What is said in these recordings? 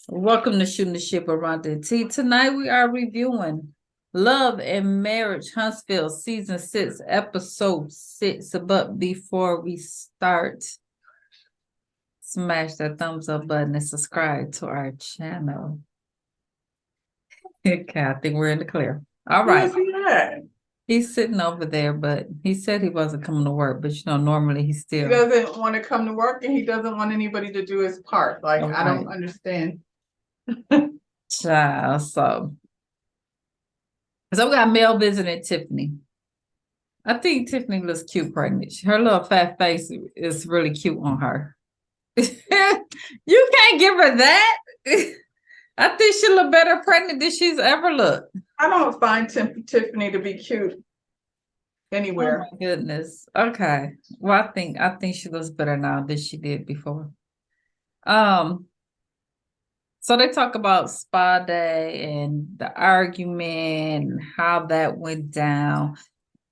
Welcome to Shooting the Ship Around the Tea. Tonight we are reviewing Love and Marriage Huntsville Season 6, Episode 6. But before we start, smash that thumbs up button and subscribe to our channel. Okay, I think we're in the clear. All right. Where's he at? He's sitting over there, but he said he wasn't coming to work. But normally he's He still. doesn't want to come to work and he doesn't want anybody to do his part. Like, All I right. don't understand. Child, so we got Mel visiting Tiffany. I think Tiffany looks cute pregnant. Her little fat face is really cute on her. You can't give her that. I think she look better pregnant than she's ever looked. I don't find Tiffany to be cute anywhere. Oh my goodness. Okay. Well, I think she looks better now than she did before. So they talk about spa day and the argument and how that went down.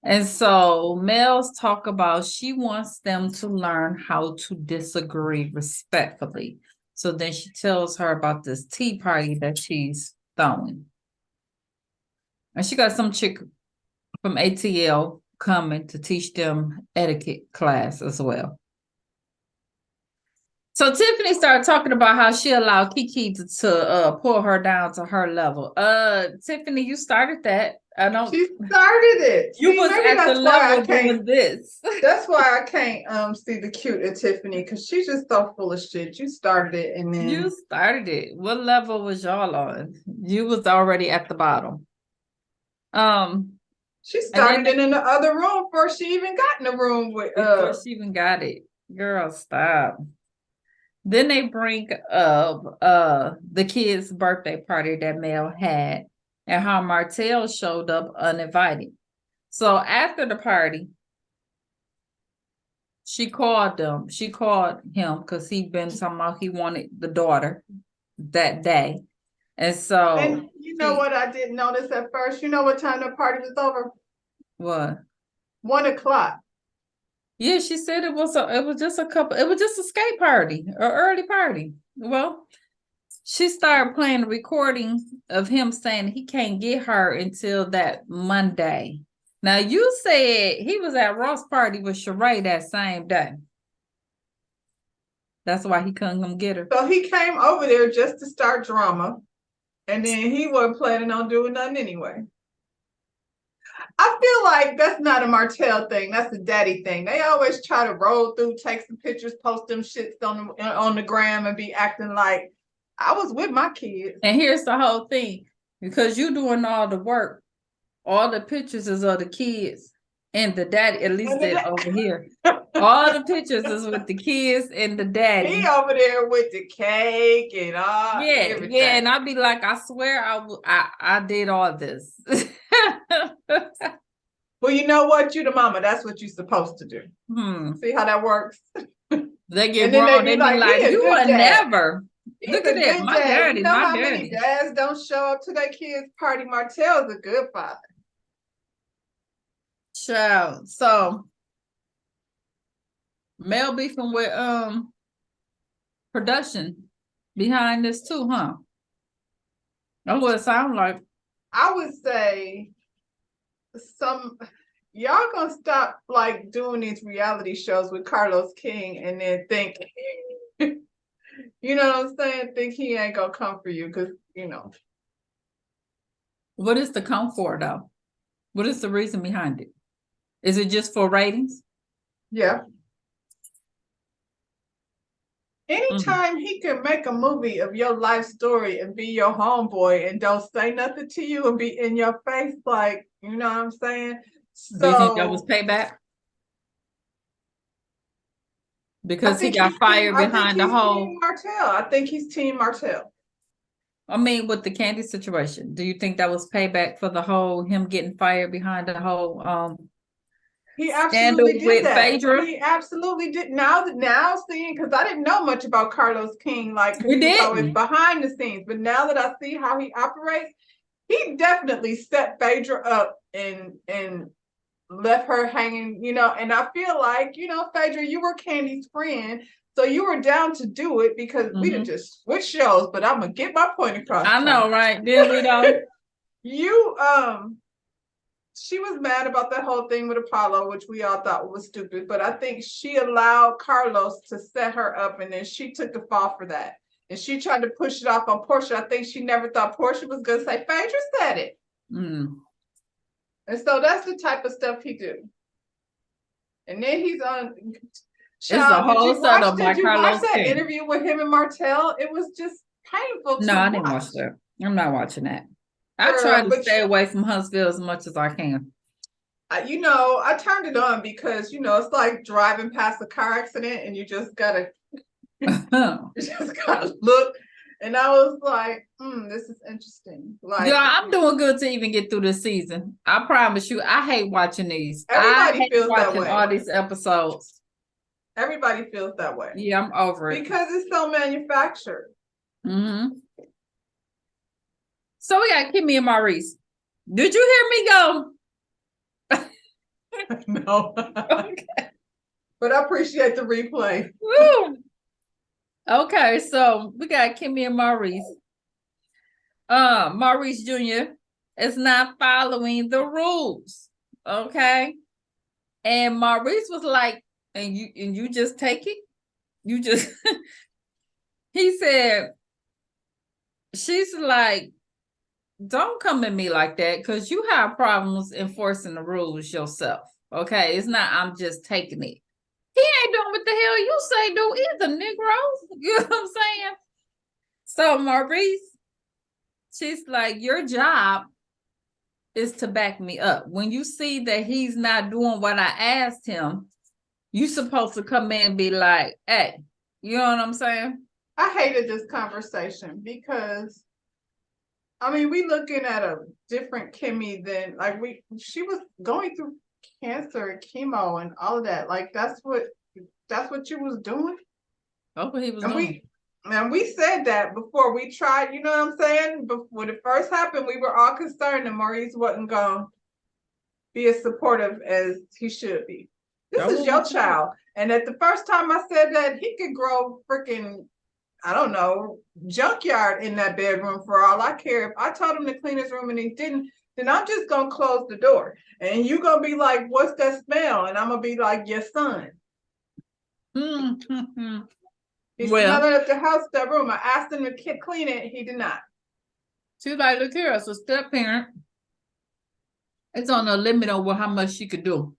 And so Mel's talk about she wants them to learn how to disagree respectfully. So then she tells her about this tea party that she's throwing. And she got some chick from ATL coming to teach them etiquette class as well. So Tiffany started talking about how she allowed Kiki to pull her down to her level. Tiffany, you started that. I don't. She started it. You was at the level doing this. That's why I can't see the cute in Tiffany, because she's just so full of shit. You started it and then you started it. What level was y'all on? You was already at the bottom. She started it in the other room before she even got in the room with before she even got it. Girl, stop. Then they bring up the kid's birthday party that Mel had and how Martell showed up uninvited. So after the party, she called him because he'd been talking about he wanted the daughter that day. And so and you know what I didn't notice at first? You know what time the party was over? What? 1 o'clock. Yeah, she said it was just a skate party or early party. Well, she started playing a recording of him saying he can't get her until that Monday. Now you said he was at Ross' party with Sheree that same day. That's why he couldn't come get her. So he came over there just to start drama, and then he wasn't planning on doing nothing anyway. I feel like that's not a Martell thing. That's a daddy thing. They always try to roll through, take some pictures, post them shits on the gram, and be acting like I was with my kids. And here's the whole thing: because you doing all the work, all the pictures is of the kids and the daddy. At least they're over here. All the pictures is with the kids and the daddy. He over there with the cake and all. Everything. Yeah, and I'll be like, I swear I did all this. Well, you know what? You the mama. That's what you're supposed to do. See how that works? They get wrong. They be like, you would never. Look at that. My daddy. You know how many dads don't show up to their kids' party? Martell's a good father. Child. So Mel beefing with production behind this too, huh? That's what it sounds like. I would say y'all gonna stop like doing these reality shows with Carlos King and then think, you know what I'm saying? Think he ain't gonna come for you because What is the come for though? What is the reason behind it? Is it just for ratings? Yeah. Anytime he can make a movie of your life story and be your homeboy and don't say nothing to you and be in your face, like, you know what I'm saying? So, do you think that was payback? Because he got fired behind the whole Martell. I think he's Team Martell. I mean, with the Candy situation, do you think that was payback for the whole him getting fired behind the whole he absolutely did that. Phaedra? He absolutely did. Now seeing, because I didn't know much about Carlos King, like he was always behind the scenes. But now that I see how he operates, he definitely set Phaedra up and left her hanging, and I feel like, Phaedra, you were Candy's friend. So you were down to do it because we didn't just switch shows, but I'm gonna get my point across. I know, right? Then we don't. You she was mad about that whole thing with Apollo, which we all thought was stupid, but I think she allowed Carlos to set her up, and then she took the fall for that. And she tried to push it off on Portia. I think she never thought Portia was gonna say, Phaedra said it. And so that's the type of stuff he do. And then he's on. Child, did you watch that interview with him and Martell? It was just painful. No, I didn't watch that. I'm not watching that. I try to stay away from Huntsville as much as I can. I turned it on because it's like driving past a car accident and you just gotta look. And I was like, this is interesting. Like, yeah, I'm doing good to even get through this season. I promise you, I hate watching these. Everybody feels that way. All these episodes. Everybody feels that way. Yeah, I'm over it. Because it's so manufactured. So we got Kimmy and Maurice. Did you hear me go? No. Okay. But I appreciate the replay. Woo. Okay, so we got Kimmy and Maurice. Maurice Jr. is not following the rules. Okay. And Maurice was like, and you just take it? You just he said, she's like, don't come at me like that because you have problems enforcing the rules yourself. Okay. It's not, I'm just taking it. He ain't doing what the hell you say do either, Negro. You know what I'm saying? So Maurice, she's like, your job is to back me up. When you see that he's not doing what I asked him, you supposed to come in and be like, hey, you know what I'm saying? I hated this conversation because we looking at a different Kimmy than she was going through cancer and chemo and all of that. Like that's what you was doing. That's what he was doing. We said that before we tried, you know what I'm saying? But when it first happened, we were all concerned that Maurice wasn't going to be as supportive as he should be. This is your child. And at the first time I said that, he could grow freaking, I don't know, junkyard in that bedroom for all I care. If I told him to clean his room and he didn't, then I'm just going to close the door. And you're going to be like, what's that smell? And I'm going to be like, your son. He's smelling up the house, that room. I asked him to clean it. He did not. She's like, look here, as a step parent, it's on a limit over how much she could do.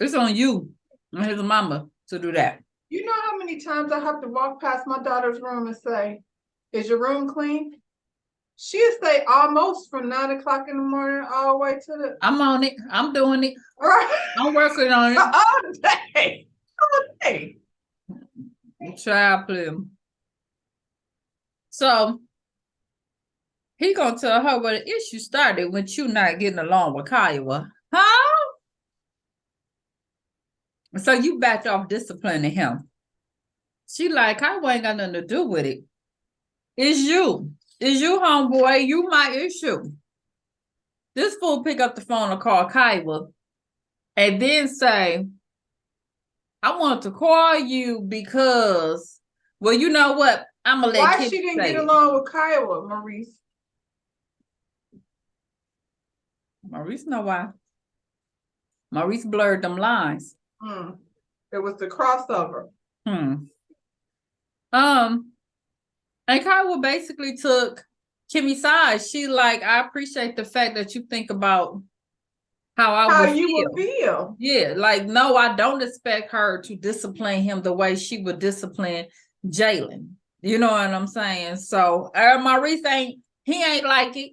It's on you and his mama to do that. You know how many times I have to walk past my daughter's room and say, is your room clean? She'll say almost from 9 o'clock in the morning all the way to the... I'm on it. I'm doing it. Right. I'm working on it. All day. All day. Child play. So he gonna tell her where the issue started when you not getting along with Kiowa. Huh? So you backed off disciplining him. She like, I ain't got nothing to do with it. It's you. It's you, homeboy. You my issue. This fool pick up the phone and call Kiowa and then say, I want to call you because, well, you know what? I'm going to let Why she didn't get along with Kiowa, Maurice? Maurice know why. Maurice blurred them lines. It was the crossover. And Kiowa basically took Kimmy's side. She like, I appreciate the fact that you think about how you would feel. Yeah, like, no, I don't expect her to discipline him the way she would discipline Jalen. You know what I'm saying? So Maurice ain't like it.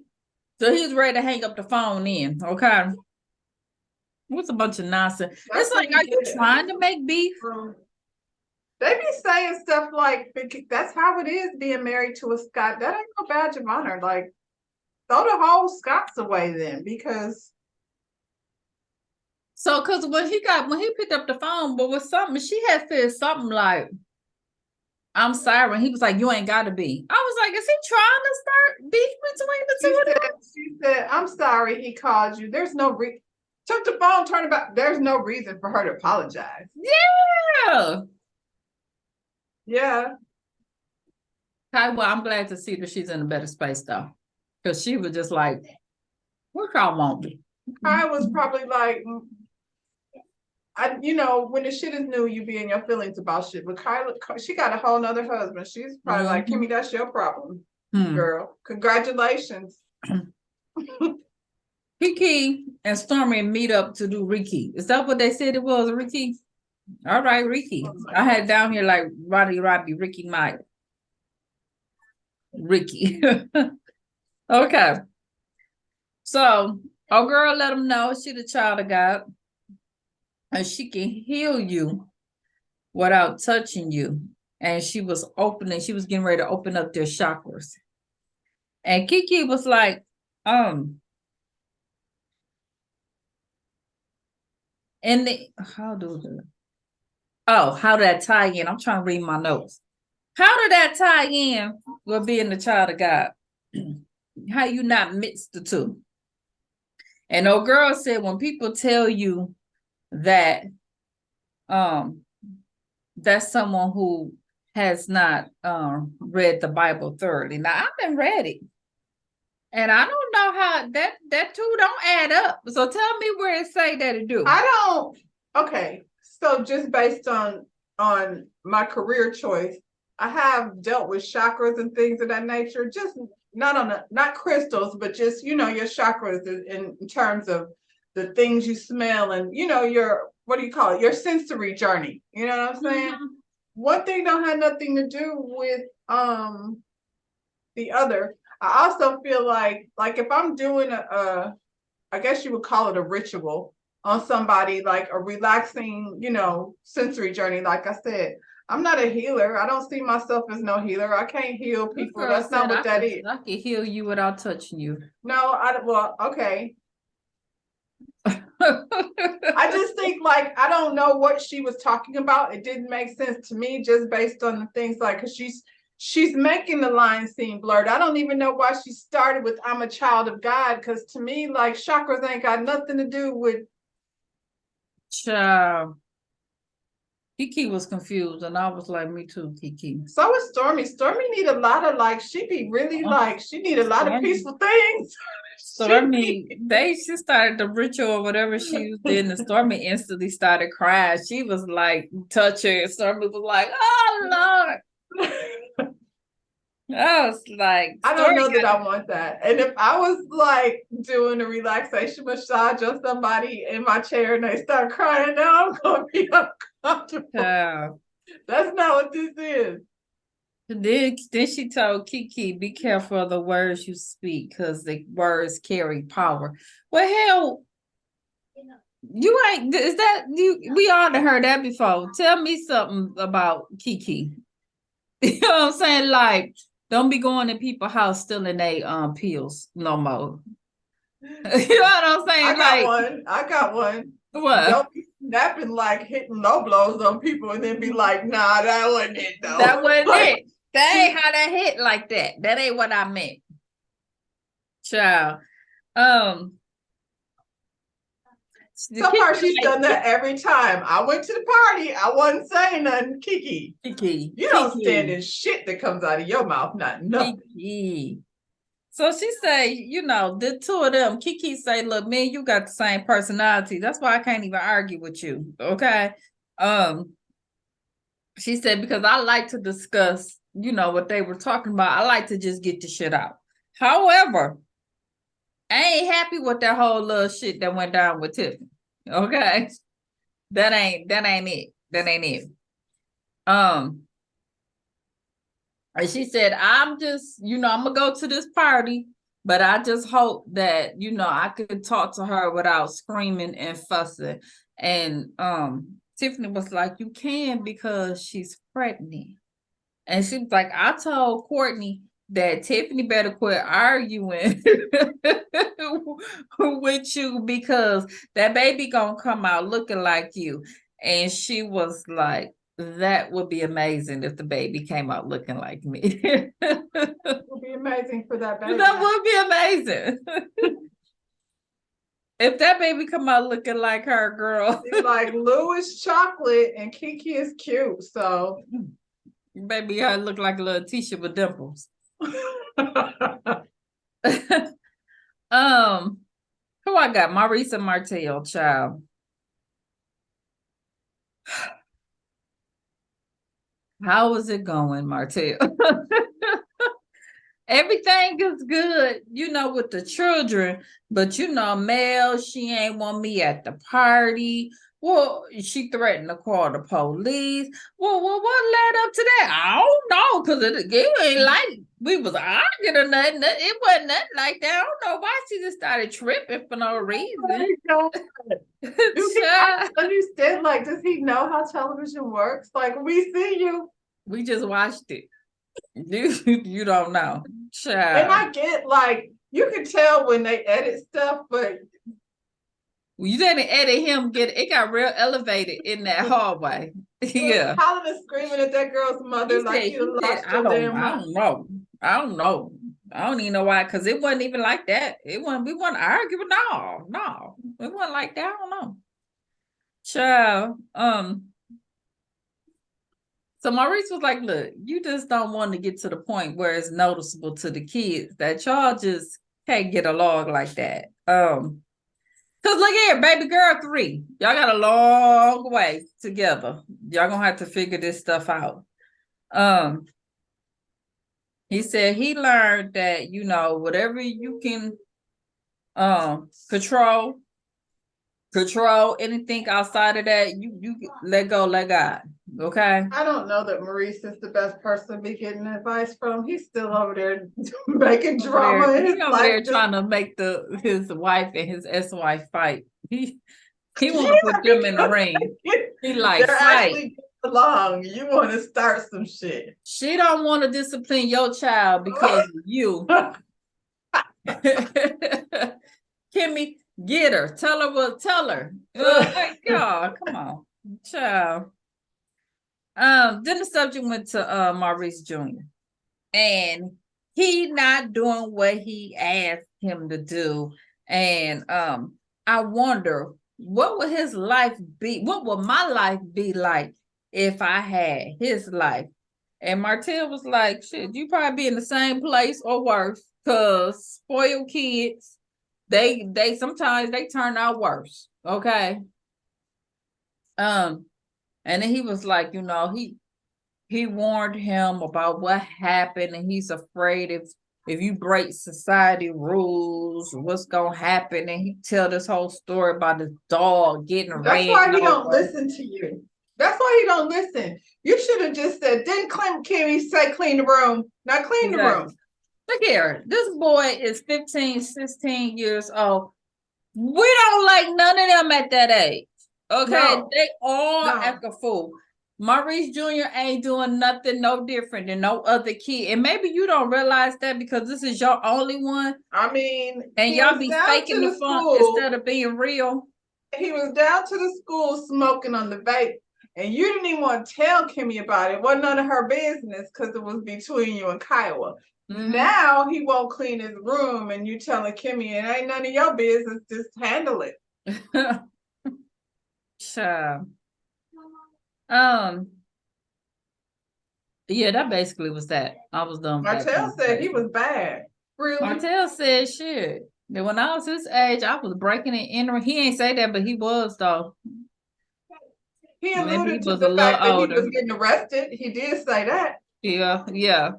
So he's ready to hang up the phone in. Okay. What's a bunch of nonsense? It's like, are you trying to make beef? They be saying stuff like, that's how it is being married to a Scott. That ain't no badge of honor. Like, throw the whole Scots away then, because. So, because when he picked up the phone, but with something, she had said something like, I'm sorry. And he was like, you ain't got to be. I was like, is he trying to start beef between the two of them? She said, I'm sorry he called you. There's no reason. Took the phone, turned about. There's no reason for her to apologize. Yeah. Yeah. Kai, well, I'm glad to see that she's in a better space though. Because she was just like, what y'all want me? I was probably like, when the shit is new, you be in your feelings about shit. But Kyla, she got a whole nother husband. She's probably like, Kimmy, that's your problem, girl. Congratulations. Kiki and Stormy meet up to do Ricky. Is that what they said it was, Ricky? All right, Ricky. I had it down here like Roddy, Ricky Mike. Ricky. Okay. So, our girl let him know she the child of God and she can heal you without touching you. And she was getting ready to open up their chakras. And Kiki was like, and how that tie in? I'm trying to read my notes. How did that tie in with being the child of God? How you not mix the two? And old girl said, when people tell you that that's someone who has not read the Bible thoroughly. Now I've been read it. And I don't know how that two don't add up. So tell me where it say that it do. Okay. So just based on my career choice, I have dealt with chakras and things of that nature, just not crystals, but just, your chakras in terms of the things you smell and, your, what do you call it? Your sensory journey. You know what I'm saying? Mm-hmm. One thing don't have nothing to do with the other. I also feel like if I'm doing I guess you would call it a ritual on somebody, like a relaxing, sensory journey. Like I said, I'm not a healer. I don't see myself as no healer. I can't heal people. That's not what that is. I can heal you without touching you. No, okay. I just think I don't know what she was talking about. It didn't make sense to me just based on the things because she's making the line seem blurred. I don't even know why she started with I'm a child of God, because to me, chakras ain't got nothing to do with. Child. Kiki was confused, and I was like, me too, Kiki. So is Stormy. Stormy need a lot of she be really she need a lot of peaceful things. Stormy, she started the ritual or whatever she was doing, and Stormy instantly started crying. She was like touching, and Stormy was like, "Oh Lord." I was like, I don't know that I want that. And if I was doing a relaxation massage on somebody in my chair and they start crying, now I'm gonna be uncomfortable. Yeah. That's not what this is. Then she told Kiki, be careful of the words you speak, because the words carry power. Well, hell, you ain't, is that, we all heard that before. Tell me something about Kiki. You know what I'm saying? Don't be going to people's house stealing their pills no more. You know what I'm saying? I got one. What? Don't be snapping hitting low blows on people and then be like, nah, that wasn't it though. That wasn't it. That ain't how that hit like that. That ain't what I meant. Child. So far, she's done that every time. I went to the party. I wasn't saying nothing. Kiki. You don't stand in shit that comes out of your mouth. Not nothing. Kiki. So she say, the two of them, Kiki say, look, man, you got the same personality. That's why I can't even argue with you. Okay. She said, because I like to discuss, what they were talking about. I like to just get the shit out. However, I ain't happy with that whole little shit that went down with Tiffany. Okay. That ain't it. That ain't it. And she said, I'm just, I'm gonna go to this party, but I just hope that, I could talk to her without screaming and fussing. And Tiffany was like, you can, because she's pregnant. And she was like, I told Courtney that Tiffany better quit arguing with you, because that baby gonna come out looking like you. And she was like, that would be amazing if the baby came out looking like me. It would be amazing for that baby. That would be amazing. If that baby come out looking like her, girl. Lou is chocolate and Kiki is cute, so Baby, I look like a little Tisha with dimples. Who I got? Marisa Martell, child. How is it going, Martell? Everything is good, with the children, but Mel, she ain't want me at the party. Well, she threatened to call the police. Well, what led up to that? I don't know, because it ain't like we was arguing or nothing. It wasn't nothing like that. I don't know why she just started tripping for no reason. Oh I understand, like, does he know how television works? Like, we see you. We just watched it. You don't know. Child. And I get, like, you can tell when they edit stuff, but you didn't edit him it got real elevated in that hallway. Yeah. Colin is screaming at that girl's mother you lost your damn mind. I don't know. I don't even know why, because it wasn't even like that. We weren't arguing. No. It wasn't like that. I don't know. Child. So Maurice was like, look, you just don't want to get to the point where it's noticeable to the kids that y'all just can't get along like that. Because look here, baby girl 3. Y'all got a long way together. Y'all gonna have to figure this stuff out. He said he learned that, whatever you can control anything outside of that, you let go, let God. Okay. I don't know that Maurice is the best person to be getting advice from. He's still over there making drama in his life. He's over there trying to make his wife and his ex-wife fight. He want to put them in the ring. He like they're fight. Actually along. You want to start some shit. She don't want to discipline your child because of you. Kimmy, get her. Tell her. Oh, God, come on, child. Then the subject went to Maurice Jr. and he not doing what he asked him to do. And I wonder, what would his life be? What would my life be like if I had his life? And Martell was like, shit, you probably be in the same place or worse, because spoiled kids, they sometimes they turn out worse. Okay. And then he was like, he warned him about what happened, and he's afraid if you break society rules, what's gonna happen. And he tell this whole story about his dog getting ran. That's why he don't listen to you. That's why he don't listen. You should have just said, didn't Kimmy say clean the room? Now clean the room. Look here, this boy is 15, 16 years old. We don't like none of them at that age. Okay, no. They all act a fool. Maurice Jr. ain't doing nothing no different than no other kid. And maybe you don't realize that because this is your only one. I mean, and y'all be faking the fun instead of being real. He was down to the school smoking on the vape. And you didn't even want to tell Kimmy about it. It wasn't none of her business because it was between you and Kiowa. Mm-hmm. Now he won't clean his room and you telling Kimmy it ain't none of your business. Just handle it. Sure. Yeah, that basically was that. I was done. Martell said he was bad. Really? Martell said shit. That when I was his age, I was breaking and entering. He ain't say that, but he was though. He alluded to the fact that he was getting arrested. He did say that. Yeah.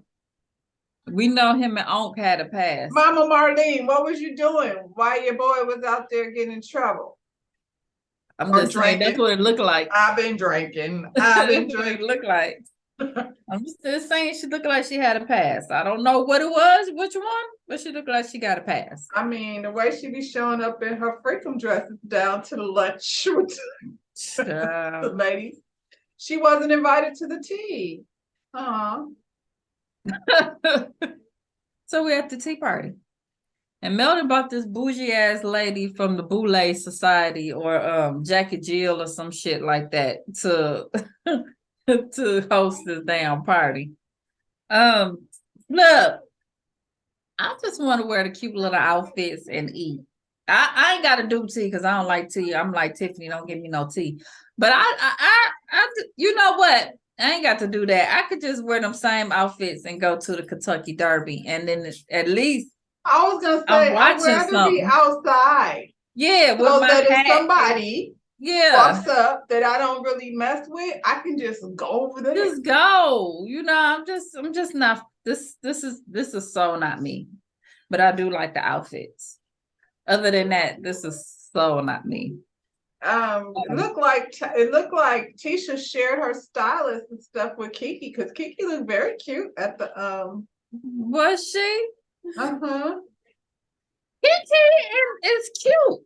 We know him and Onk had a pass. Mama Marlene, what was you doing? Why your boy was out there getting in trouble? I'm just saying that's what it looked like. I've been drinking. It looked like. I'm just saying she looked like she had a pass. I don't know what it was, which one, but she looked like she got a pass. I mean, the way she be showing up in her freakum dresses down to the lunch with the ladies. She wasn't invited to the tea. So we're at the tea party. And Melton bought this bougie ass lady from the Boule Society or Jackie Jill or some shit like that to to host this damn party. Look, I just want to wear the cute little outfits and eat. I ain't got to do tea because I don't like tea. I'm like Tiffany, don't give me no tea. But I you know what? I ain't got to do that. I could just wear them same outfits and go to the Kentucky Derby, and then at least I was gonna I'm say I'd watching rather be something. outside Yeah, with so my that if hat. somebody Yeah, walks up that I don't really mess with, I can just go over there. just go. I'm just not. This is so not me. But I do like the outfits. Other than that, this is so not me. It looked like Tisha shared her stylist and stuff with Kiki because Kiki looked very cute at the Was she? uh-huh. Kitty is cute.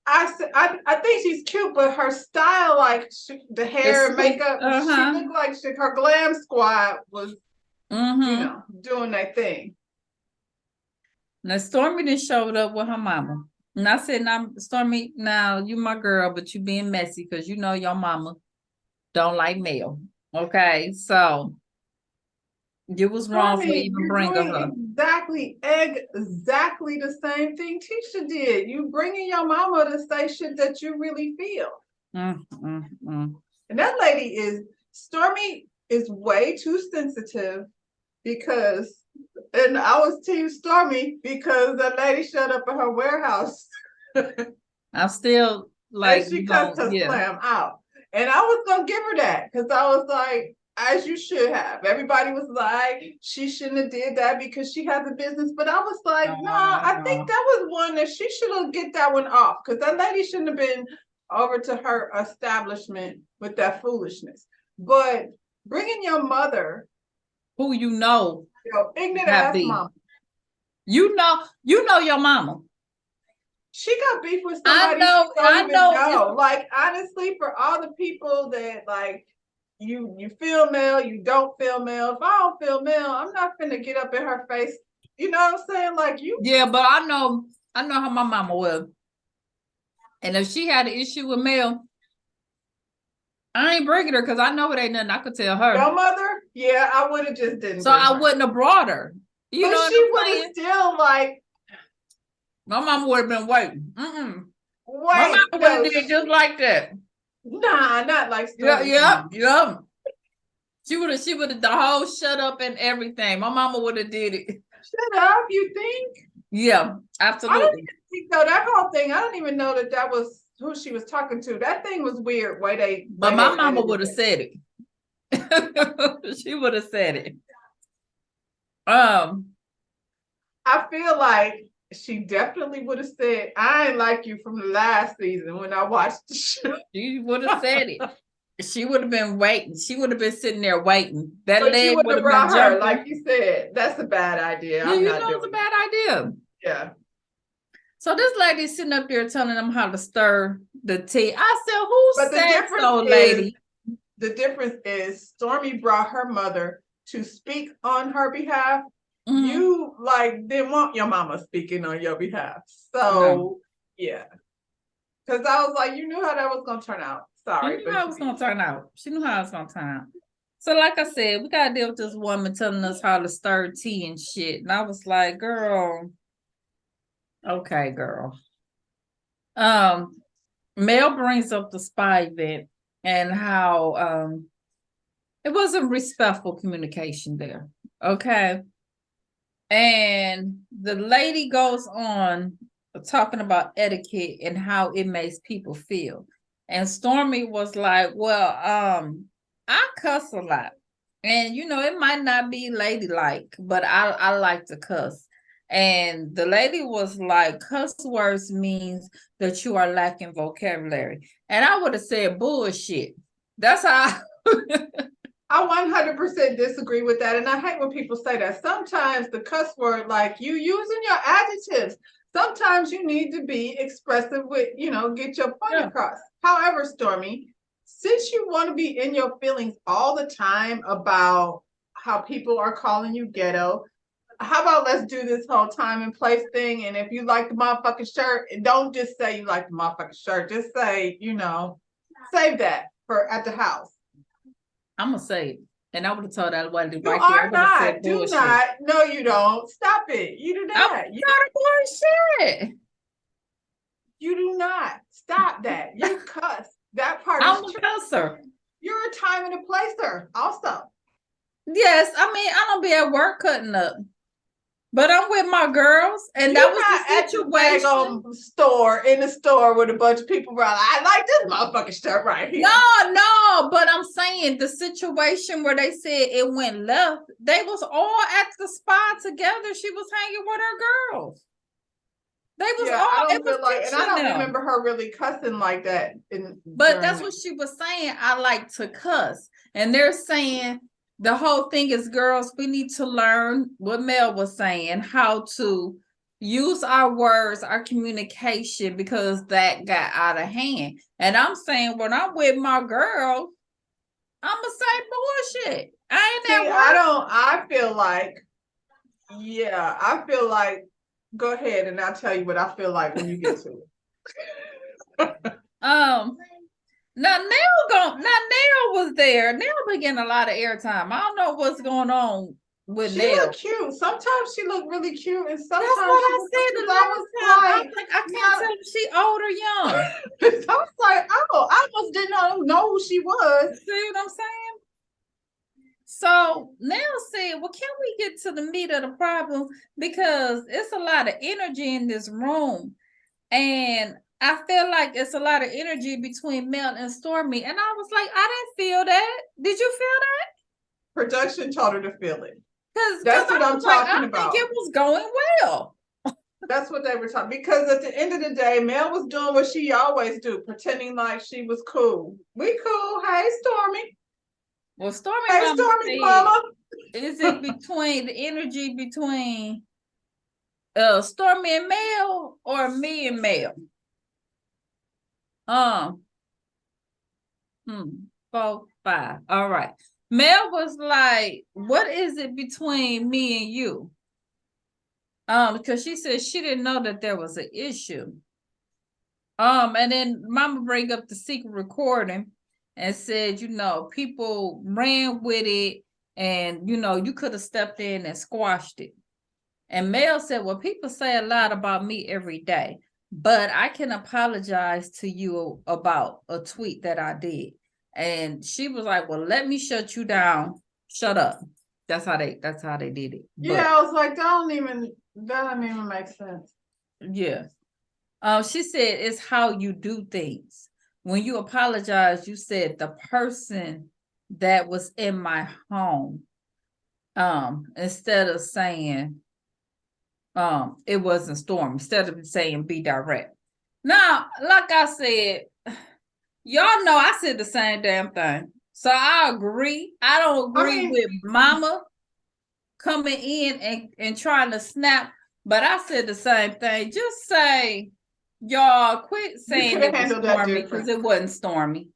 I think she's cute, but her style, like the hair and makeup, she Uh-huh. looked like her glam squad was, Mm-hmm. doing that thing. Now Stormy then showed up with her mama. And I said, now, Stormy, now you my girl, but you being messy because you know your mama don't like mail. Okay. So it was wrong for Stormy, even you're bringing doing her. exactly the same thing Tisha did. You bringing your mama to say shit that you really feel. Mm, mm, mm. And that lady Stormy is way too sensitive because, and I was Team Stormy because that lady showed up at her warehouse I'm still and like, she cussed her yeah. slam out. And I was going to give her that because I was like, as you should have. Everybody was like, she shouldn't have did that because she has a business. But I was like, nah, I think that was one that she should have get that one off because that lady shouldn't have been over to her establishment with that foolishness. But bringing your mother, Who you know, ignorant have ass beef. mom, You know your mama. she got beef with somebody she don't I even know. know. Like, honestly, for all the people that like you feel male, you don't feel male. If I don't feel male, I'm not finna get up in her face. You know what I'm saying? Like you. Yeah, but I know how my mama was. And if she had an issue with Mel, I ain't bringing her because I know it ain't nothing I could tell her. Your mother? Yeah, I would have just didn't So bring I her. wouldn't have brought her. You But know what she I'm would have saying? still like, My mama would have been waiting. Mm-mm. My mama wait, would have no, did just like that. nah, not like Yeah, Stormy's yeah, mom. yeah. She would have the whole shut up and everything. My mama would have did it. Shut up, you think? Yeah, I don't absolutely. even think though that whole thing. I don't even know that was who she was talking to. That thing was weird. But Way my they mama edited would have it. said it. She would have said it. Um, I feel like she definitely would have said, "I ain't like you from the last season when I watched the show." she would have said it. She would have been waiting. She would have been sitting there waiting. That But you leg wouldn't would have have been brought her, jumping. like you said. That's a bad idea. Yeah, I'm you not know it's a doing bad that. idea. Yeah. So this lady's sitting up there telling them how to stir the tea. I said, "Who But said so, lady?" the difference is Stormy brought her mother to speak on her behalf. Mm-hmm. You like didn't want your mama speaking on your behalf. No, So yeah. Because I was like, you knew how that was gonna turn out. she Sorry, knew but how it you was did. gonna turn out. She knew how it was gonna turn out. So, like I said, we gotta deal with this woman telling us how to stir tea and shit. And I was like, "Girl, okay, girl." Mel brings up the spy event and how it wasn't respectful communication there. Okay. And the lady goes on talking about etiquette and how it makes people feel. And Stormy was like, well, I cuss a lot. And it might not be ladylike, but I like to cuss. And the lady was like, cuss words means that you are lacking vocabulary. And I would have said bullshit. That's how I 100% disagree with that. And I hate when people say that. Sometimes the cuss word, like you using your adjectives, sometimes you need to be expressive with, get your point across. However, Stormy, since you want to be in your feelings all the time about how people are calling you ghetto, how about let's do this whole time and place thing? And if you like the motherfucking shirt, don't just say you like the motherfucking shirt. Just say, save that for at the house. I'm gonna say it. And I would have told that lady You right there. I are would have not. said Do bullshit. not. No, you don't. Stop it. You do I not. would have bullshit. You do not. Stop that. You cuss. That part is I'm a true. cusser. You're a time and a placer also. Yes, I mean, I don't be at work cutting up. But I'm with my girls, and that You're was not the at the daggone store in the store with a bunch of people around. I like this motherfucking shirt right here. No, but I'm saying the situation where they said it went left, they was all at the spa together. She was hanging with her girls. They was Yeah, all, I it don't was feel like, and I teaching don't them. remember her really cussing like that. But that's what she was saying. I like to cuss. And they're saying the whole thing is, girls, we need to learn what Mel was saying, how to use our words, our communication, because that got out of hand. And I'm saying, when I'm with my girl, I'm gonna say bullshit. I ain't at work. I feel like, yeah, I feel like, go ahead and I'll tell you what I feel like when you get to it. Now Nell was there. Nell been getting a lot of airtime. I don't know what's going on with She Nell. look cute. Sometimes she look really cute, and That's sometimes what she I look said cute. the I last was time. I like, was like, I can't tell if she old or young. I was like, oh, I almost didn't know who she was. See what I'm saying? So Nell said, well, can we get to the meat of the problem? Because it's a lot of energy in this room. And I feel like it's a lot of energy between Mel and Stormy. And I was like, I didn't feel that. Did you feel that? Production told her to feel it. Because That's what I I'm was like, talking I about. think it was going well. That's what they were talking. Because at the end of the day, Mel was doing what she always do, pretending like she was cool. We cool. Hey, Stormy. Well, Stormy Hey, Mama Stormy said, Mama. is it between the energy between Stormy and Mel or me and Mel? Um, 4, 5. All right. Mel was like, what is it between me and you? Because she said she didn't know that there was an issue. And then Mama bring up the secret recording and said, people ran with it, and you could have stepped in and squashed it. And Mel said, well, people say a lot about me every day, but I can apologize to you about a tweet that I did. And she was like, well, let me shut you down. Shut up. That's how they did it. Yeah, I was like, that don't even make sense. Yeah. She said it's how you do things. When you apologize, you said the person that was in my home. Instead of saying it wasn't Storm, instead of saying be direct. Now, like I said, y'all know I said the same damn thing. So I agree. I don't agree with Mama coming in and trying to snap, but I said the same thing. Just say, y'all quit saying it was Stormy, because it wasn't Stormy.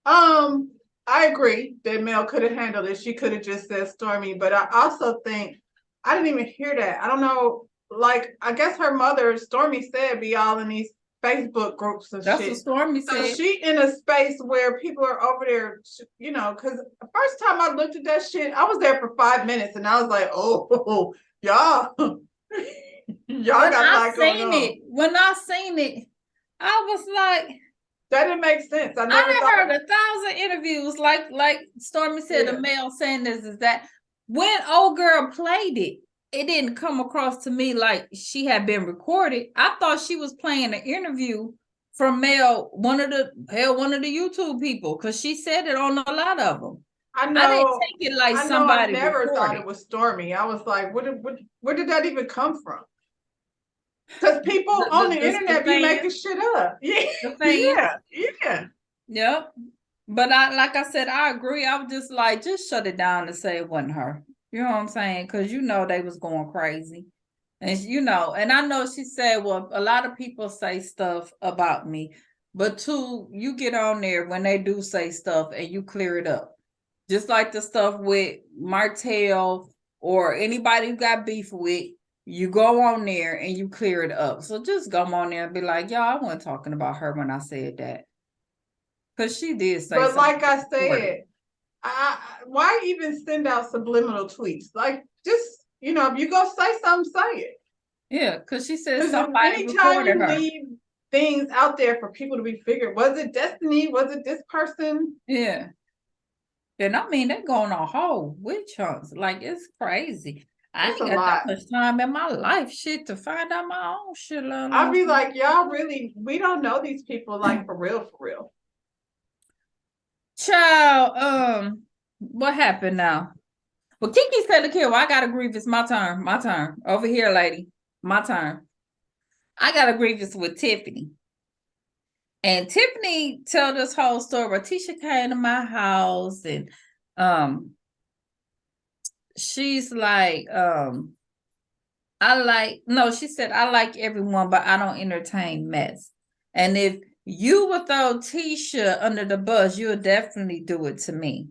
I agree that Mel could have handled it. She could have just said Stormy, but I also think I didn't even hear that. I don't know. Like, I guess her mother, Stormy, said be all in these Facebook groups and That's shit. what Stormy said. So she in a space where people are over there, because the first time I looked at that shit, I was there for 5 minutes and I was like, oh, y'all, y'all got a lot going on. When I seen it, I was like, that didn't make sense. I heard 1,000 interviews, like Stormy said, the Mel saying this is that. When old girl played it, it didn't come across to me like she had been recorded. I thought she was playing an interview from Mel, one of the YouTube people, because she said it on a lot of them. I know. I didn't take it like somebody. I never thought it was Stormy. I was like, where did that even come from? Because people on the internet be making shit up. Yeah. Yep. But like I said, I agree. I was just like, just shut it down and say it wasn't her. You know what I'm saying? Because they was going crazy. And and I know she said, well, a lot of people say stuff about me, but too, you get on there when they do say stuff and you clear it up. Just like the stuff with Martell or anybody you got beef with, you go on there and you clear it up. So just go on there and be like, y'all, I wasn't talking about her when I said that. Because she did say something. But like I said, why even send out subliminal tweets? Like, just, if you go say something, say it. Yeah, because she said somebody anytime recorded you her. leave things out there for people to be figured. Was it destiny? Was it this person? Yeah. And I mean, they're going on whole witch hunts. Like, it's crazy. I It's ain't a got that lot. much time in my life, shit, to find out my own shit. I'd be like, y'all really, we don't know these people like for real, for real. Child, what happened now? Well, Kiki said, look here, well, I got a grievance. My turn. My turn. Over here, lady. My turn. I got a grievance with Tiffany. And Tiffany told this whole story where Tisha came to my house and she's like, she said, I like everyone, but I don't entertain mess. And if you would throw Tisha under the bus, you'll definitely do it to me.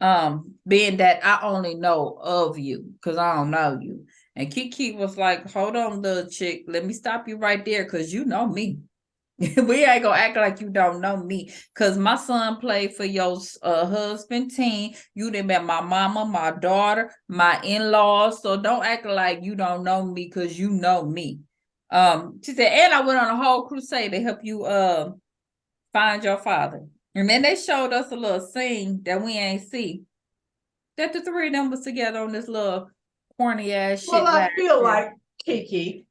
Being that I only know of you, because I don't know you. And Kiki was like, hold on, little chick, let me stop you right there, because you know me. We ain't gonna act like you don't know me, because my son played for your husband team. You done met my mama, my daughter, my in-laws, so don't act like you don't know me, because you know me. She said, and I went on a whole crusade to help you find your father. And then they showed us a little scene that we ain't see, that the three of them was together on this little corny ass shit. Well, I feel like Kiki,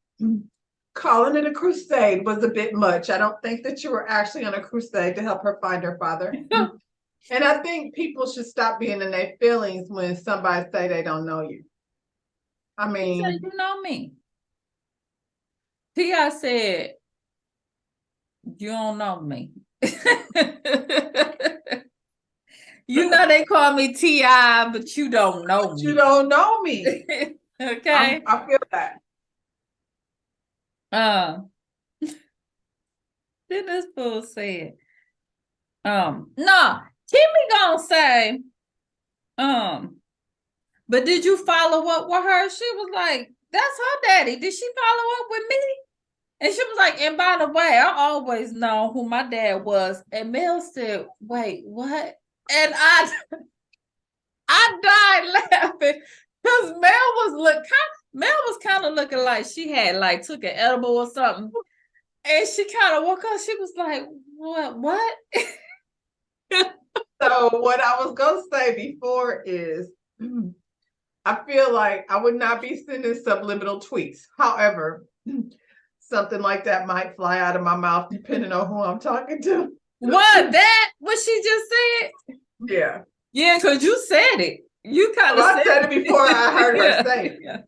calling it a crusade was a bit much. I don't think that you were actually on a crusade to help her find her father. And I think people should stop being in their feelings when somebody say they don't know you. I mean, you know me. T.I. said, you don't know me. You know they call me T.I., but you don't know me. You don't know me. Okay. I feel that. Then this fool said, no, Kimmy gonna say, but did you follow up with her? She was like, that's her daddy. Did she follow up with me? And she was like, and by the way, I always know who my dad was. And Mel said, wait, what? And I died laughing because Mel was kind of looking like she had like took an edible or something. And she kind of woke up. She was like, what? So what I was gonna say before is I feel like I would not be sending subliminal tweets. However, something like that might fly out of my mouth depending on who I'm talking to. What she just said? Yeah. Yeah, because you said it. You kind of said it before I heard her say it. Yeah.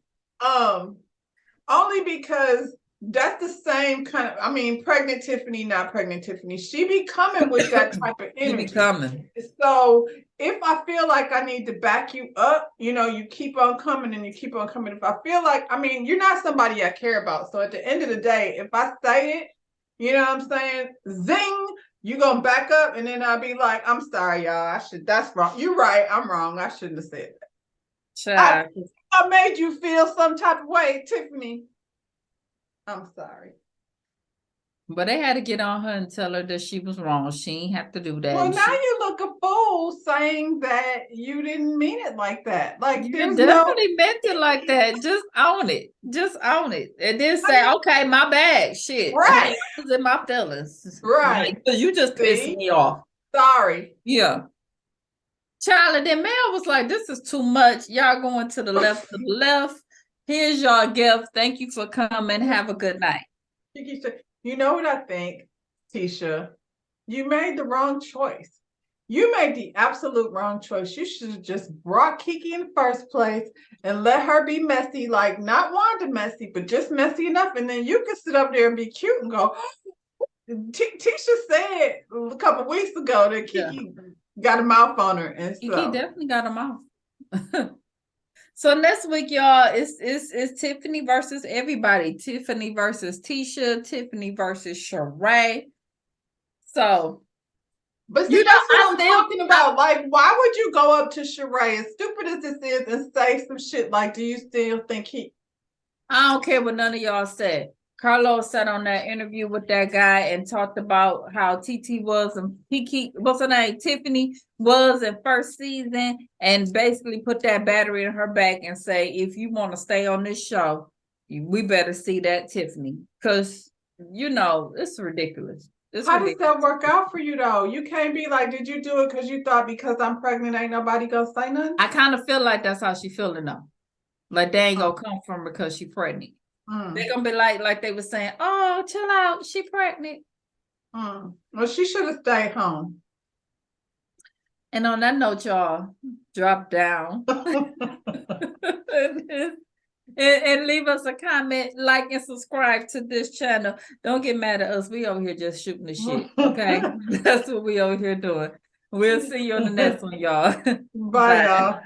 Only because that's the same kind of, I mean, pregnant Tiffany, not pregnant Tiffany. She be coming with that type of energy. She be coming. So if I feel like I need to back you up, you keep on coming and you keep on coming. If I feel like, I mean, you're not somebody I care about. So at the end of the day, if I say it, you know what I'm saying? Zing, you gonna back up, and then I'll be like, I'm sorry, y'all. That's wrong. You're right. I'm wrong. I shouldn't have said that. I made you feel some type of way, Tiffany. I'm sorry. But they had to get on her and tell her that she was wrong. She ain't have to do that. Well, now you look a fool saying that you didn't mean it like that. Like, you there's definitely meant it like that. Just own it. Just own it. And then say, okay, my bad. Shit. Right. I was in my feelings. Right. Because you just pissed me off. Sorry. Yeah. Charlie, then Mel was like, this is too much. Y'all going to the left, to the left. Here's your gift. Thank you for coming. Have a good night. You know what I think, Tisha? You made the wrong choice. You made the absolute wrong choice. You should have just brought Kiki in the first place and let her be messy, like not Wanda messy, but just messy enough. And then you can sit up there and be cute and go, Tisha said a couple weeks ago that Kiki got a mouth on her. And Kiki definitely got a mouth. So next week, y'all, it's Tiffany versus everybody. Tiffany versus Tisha. Tiffany versus Sheree. So, but see, that's what I'm talking about. Like, why would you go up to Sheree, as stupid as this is, and say some shit like, do you still think I don't care what none of y'all said. Carlos sat on that interview with that guy and talked about how TT was and what's her name? Tiffany was in first season, and basically put that battery in her back and say, if you want to stay on this show, we better see that Tiffany. Because it's ridiculous. It's How does ridiculous. that work out for you though? You can't be like, did you do it because you thought because I'm pregnant ain't nobody gonna say nothing? I kind of feel like that's how she feeling though. Like they ain't gonna come from because she pregnant. They're gonna be like they were saying, oh, chill out, she pregnant. Well, she should have stayed home. And on that note, y'all, drop down and leave us a comment, like and subscribe to this channel. Don't get mad at us. We over here just shooting the shit. Okay. That's what we over here doing. We'll see you on the next one, y'all. Bye, y'all.